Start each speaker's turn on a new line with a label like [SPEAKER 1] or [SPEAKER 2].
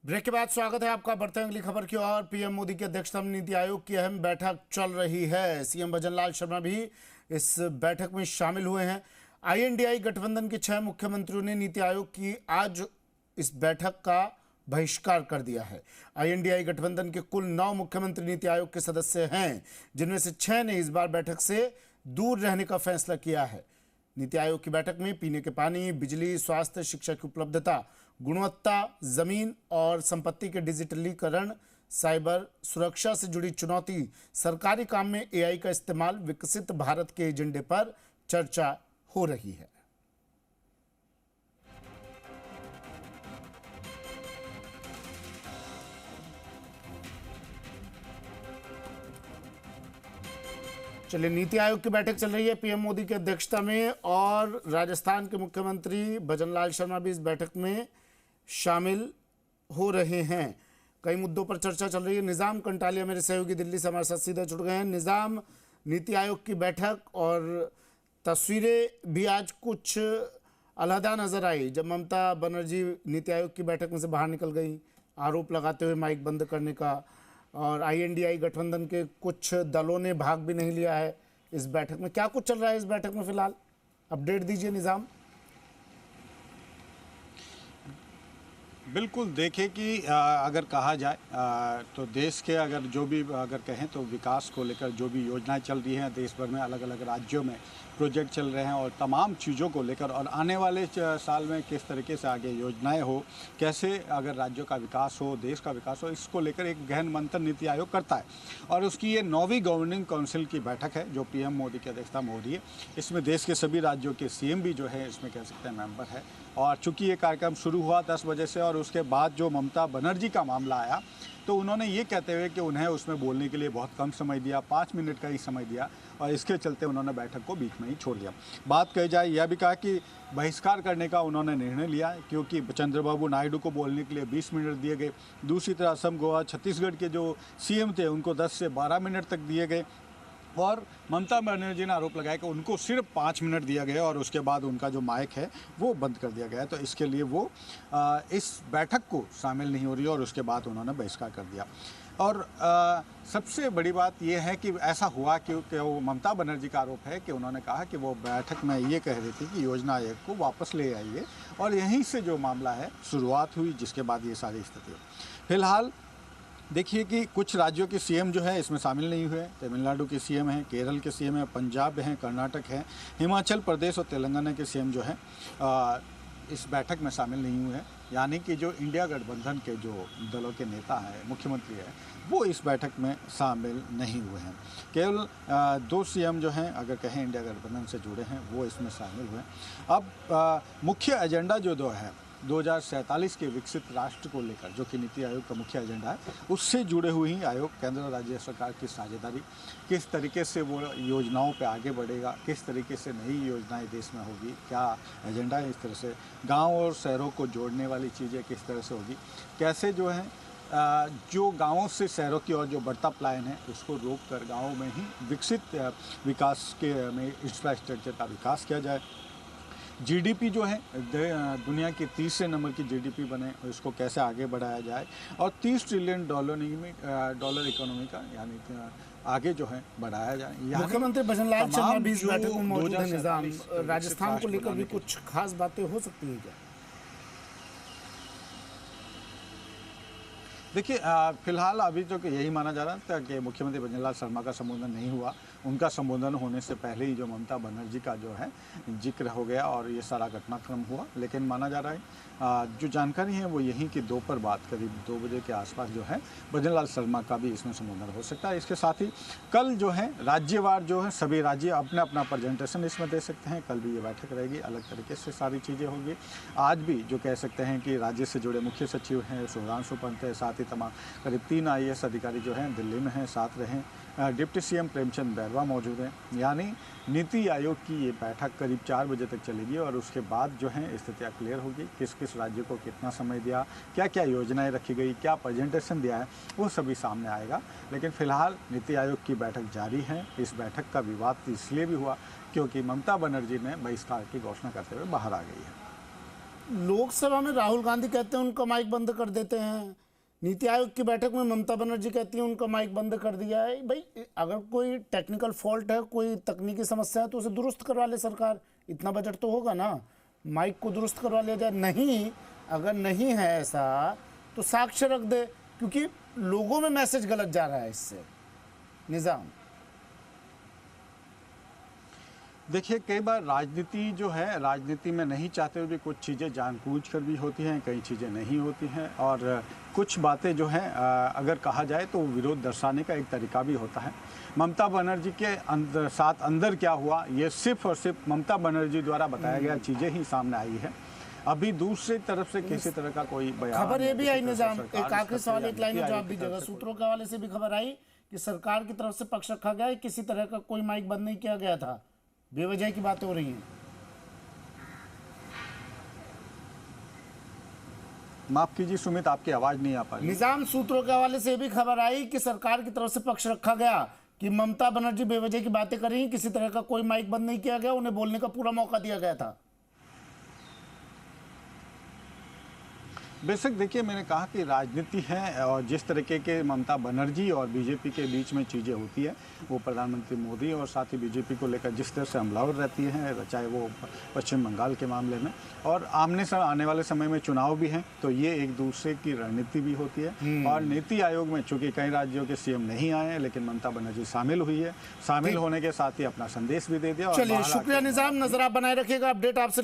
[SPEAKER 1] Break के बाद स्वागत है आपका। बढ़ते हैं अगली खबर की ओर। पीएम मोदी की अध्यक्षता में नीति आयोग की अहम बैठक चल रही है। सीएम भजनलाल शर्मा भी इस बैठक में शामिल हुए हैं। आईएनडीआई गठबंधन के 6 मुख्यमंत्रियों ने नीति आयोग की आज इस बैठक का बहिष्कार कर दिया है। आईएनडीआई गठबंधन के कुल 9 मुख्यमंत्री नीति आयोग के सदस्य हैं, जिनमें से 6 ने इस बार बैठक से दूर रहने का फैसला किया है। नीति आयोग की बैठक में पीने के पानी, बिजली, स्वास्थ्य, शिक्षा की उपलब्धता, गुणवत्ता, जमीन और संपत्ति के डिजिटलीकरण, साइबर सुरक्षा से जुड़ी चुनौती, सरकारी काम में एआई का इस्तेमाल, विकसित भारत के एजेंडे पर चर्चा हो रही है। चलिए, नीति आयोग की बैठक चल रही है पीएम मोदी की अध्यक्षता में, और राजस्थान के मुख्यमंत्री भजनलाल शर्मा भी इस बैठक में शामिल हो रहे हैं। कई मुद्दों पर चर्चा चल रही है। निज़ाम कंटालिया मेरे सहयोगी दिल्ली से हमारे साथ सीधे जुड़ गए हैं। निज़ाम, नीति आयोग की बैठक और तस्वीरें भी आज कुछ अलहदा नजर आई जब ममता बनर्जी नीति आयोग की बैठक में से बाहर निकल गई, आरोप लगाते हुए माइक बंद करने का, और आईएनडीआई गठबंधन के कुछ दलों ने भाग भी नहीं लिया है इस बैठक में। क्या कुछ चल रहा है इस बैठक में फिलहाल, अपडेट दीजिए निज़ाम।
[SPEAKER 2] बिल्कुल, देखिए कि अगर कहा जाए तो देश के अगर जो भी अगर कहें तो विकास को लेकर जो भी योजनाएं चल रही हैं देश भर में, अलग अलग राज्यों में प्रोजेक्ट चल रहे हैं, और तमाम चीज़ों को लेकर और आने वाले साल में किस तरीके से आगे योजनाएं हो, कैसे अगर राज्यों का विकास हो, देश का विकास हो, इसको लेकर एक गहन मंथन नीति आयोग करता है। और उसकी ये 9वीं गवर्निंग काउंसिल की बैठक है जो पीएम मोदी की अध्यक्षता में हो रही है। इसमें देश के सभी राज्यों के सीएम भी जो है इसमें कह सकते हैं मेंबर है। और चूंकि ये कार्यक्रम शुरू हुआ 10 बजे से, और उसके बाद जो ममता बनर्जी का मामला आया तो उन्होंने ये कहते हुए कि उन्हें उसमें बोलने के लिए बहुत कम समय दिया, 5 मिनट का ही समय दिया, और इसके चलते उन्होंने बैठक को बीच में ही छोड़ दिया। बात कही जाए, यह भी कहा कि बहिष्कार करने का उन्होंने निर्णय लिया क्योंकि चंद्रबाबू नायडू को बोलने के लिए 20 मिनट दिए गए। दूसरी तरह असम, गोवा, छत्तीसगढ़ के जो सीएम थे उनको 10 से 12 मिनट तक दिए गए, और ममता बनर्जी ने आरोप लगाया कि उनको सिर्फ 5 मिनट दिया गया और उसके बाद उनका जो माइक है वो बंद कर दिया गया है। तो इसके लिए वो इस बैठक को शामिल नहीं हो रही है, और उसके बाद उन्होंने बहिष्कार कर दिया। और सबसे बड़ी बात यह है कि ऐसा हुआ क्योंकि वो ममता बनर्जी का आरोप है कि उन्होंने कहा कि वो बैठक में ये कह रही थी कि योजना आयोग को वापस ले आइए, और यहीं से जो मामला है शुरुआत हुई, जिसके बाद ये सारी स्थिति। फिलहाल देखिए कि कुछ राज्यों के सीएम जो है इसमें शामिल नहीं हुए। तमिलनाडु के सीएम हैं, केरल के सीएम हैं, पंजाब हैं, कर्नाटक हैं, हिमाचल प्रदेश और तेलंगाना के सीएम जो हैं इस बैठक में शामिल नहीं हुए हैं। यानी कि जो इंडिया गठबंधन के जो दलों के नेता हैं, मुख्यमंत्री हैं, वो इस बैठक में शामिल नहीं हुए हैं। केवल 2 सीएम जो हैं अगर कहें इंडिया गठबंधन से जुड़े हैं वो इसमें शामिल हुए हैं। अब मुख्य एजेंडा जो 2 है 2047 के विकसित राष्ट्र को लेकर, जो कि नीति आयोग का मुख्य एजेंडा है, उससे जुड़े हुए ही आयोग केंद्र और राज्य सरकार की साझेदारी, किस तरीके से वो योजनाओं पे आगे बढ़ेगा, किस तरीके से नई योजनाएं देश में होगी, क्या एजेंडा है, इस तरह से गांव और शहरों को जोड़ने वाली चीज़ें किस तरह से होगी, कैसे जो है जो गांवों से शहरों की ओर जो बढ़ता पलायन है उसको रोक कर गाँवों में ही विकसित विकास के में इंफ्रास्ट्रक्चर का विकास किया जाए। जीडीपी जो है दुनिया की 30 नंबर की जीडीपी बने, इसको कैसे आगे बढ़ाया जाए, और 30 ट्रिलियन डॉलर इकोनॉमी का यानी आगे जो है बढ़ाया जाए।
[SPEAKER 1] मुख्यमंत्री भजनलाल शर्मा भी इस बैठक में मौजूद है। निजाम, राजस्थान को लेकर भी कुछ खास बातें हो सकती है क्या?
[SPEAKER 2] देखिए, फिलहाल अभी तो यही माना जा रहा था कि मुख्यमंत्री भजनलाल शर्मा का संबोधन नहीं हुआ। उनका संबोधन होने से पहले ही जो ममता बनर्जी का जो है जिक्र हो गया और ये सारा घटनाक्रम हुआ। लेकिन माना जा रहा है जो जानकारी है वो यही कि दोपहर बाद करीब 2 बजे के आसपास जो है भजनलाल शर्मा का भी इसमें संबोधन हो सकता है। इसके साथ ही कल जो है राज्यवार जो है सभी राज्य अपना अपना प्रेजेंटेशन इसमें दे सकते हैं। कल भी ये बैठक रहेगी, अलग तरीके से सारी चीज़ें होंगी। आज भी जो कह सकते हैं कि राज्य से जुड़े मुख्य सचिव हैं, सुधांशु पंत है, साथ ही तमाम करीब 3 आईएएस अधिकारी जो हैं दिल्ली में हैं, साथ रहें। डिप्टी सीएम प्रेमचंद बैरवा मौजूद हैं। यानी नीति आयोग की ये बैठक करीब 4 बजे तक चलेगी, और उसके बाद जो है स्थितियाँ क्लियर होगी, किस किस राज्य को कितना समय दिया, क्या क्या योजनाएं रखी गई, क्या प्रेजेंटेशन दिया है, वो सभी सामने आएगा। लेकिन फिलहाल नीति आयोग की बैठक जारी है। इस बैठक का विवाद इसलिए भी हुआ क्योंकि ममता बनर्जी ने बहिष्कार की घोषणा करते हुए बाहर आ गई है।
[SPEAKER 1] लोकसभा में राहुल गांधी कहते हैं उनका माइक बंद कर देते हैं, नीति आयोग की बैठक में ममता बनर्जी कहती है उनका माइक बंद कर दिया है। भाई अगर कोई टेक्निकल फॉल्ट है, कोई तकनीकी समस्या है तो उसे दुरुस्त करवा ले सरकार, इतना बजट तो होगा ना, माइक को दुरुस्त करवा लिया जाए। नहीं, अगर नहीं है ऐसा तो साक्ष्य रख दे, क्योंकि लोगों में मैसेज गलत जा रहा है इससे। निजाम,
[SPEAKER 2] देखिए, कई बार राजनीति जो है, राजनीति में नहीं चाहते हुए भी कुछ चीज़ें जानबूझकर भी होती हैं, कई चीज़ें नहीं होती हैं, और कुछ बातें जो हैं अगर कहा जाए तो विरोध दर्शाने का एक तरीका भी होता है। ममता बनर्जी के साथ अंदर क्या हुआ, ये सिर्फ और सिर्फ ममता बनर्जी द्वारा बताया गया चीज़ें ही सामने आई है। अभी दूसरी तरफ से किसी तरह का कोई बयान,
[SPEAKER 1] खबर ये भी आई निजाम, एक आखिरी सवाल, एक लाइन में जवाब दीजिएगा। सूत्रों के हवाले से भी खबर आई कि सरकार की तरफ से पक्ष रखा गया है, किसी तरह का कोई माइक बंद नहीं किया गया था, बेवजह की बातें हो रही हैं।
[SPEAKER 2] माफ कीजिए सुमित, आपकी आवाज नहीं आ पा रही।
[SPEAKER 1] निजाम, सूत्रों के हवाले से भी खबर आई कि सरकार की तरफ से पक्ष रखा गया कि ममता बनर्जी बेवजह की बातें कर रही हैं, किसी तरह का कोई माइक बंद नहीं किया गया, उन्हें बोलने का पूरा मौका दिया गया था।
[SPEAKER 2] बेशक देखिए, मैंने कहा कि राजनीति है, और जिस तरीके के ममता बनर्जी और बीजेपी के बीच में चीज़ें होती है, वो प्रधानमंत्री मोदी और साथ ही बीजेपी को लेकर जिस तरह से हमलावर रहती हैं, चाहे वो पश्चिम बंगाल के मामले में, और आने वाले समय में चुनाव भी हैं, तो ये एक दूसरे की रणनीति भी होती है। और नीति आयोग में चूंकि कई राज्यों के सीएम नहीं आए हैं, लेकिन ममता बनर्जी शामिल हुई है, शामिल होने के साथ ही अपना संदेश भी दे दिया।
[SPEAKER 1] चलिए, शुक्रिया निजाम, नजर आप बनाए रखिएगा, अपडेट आपसे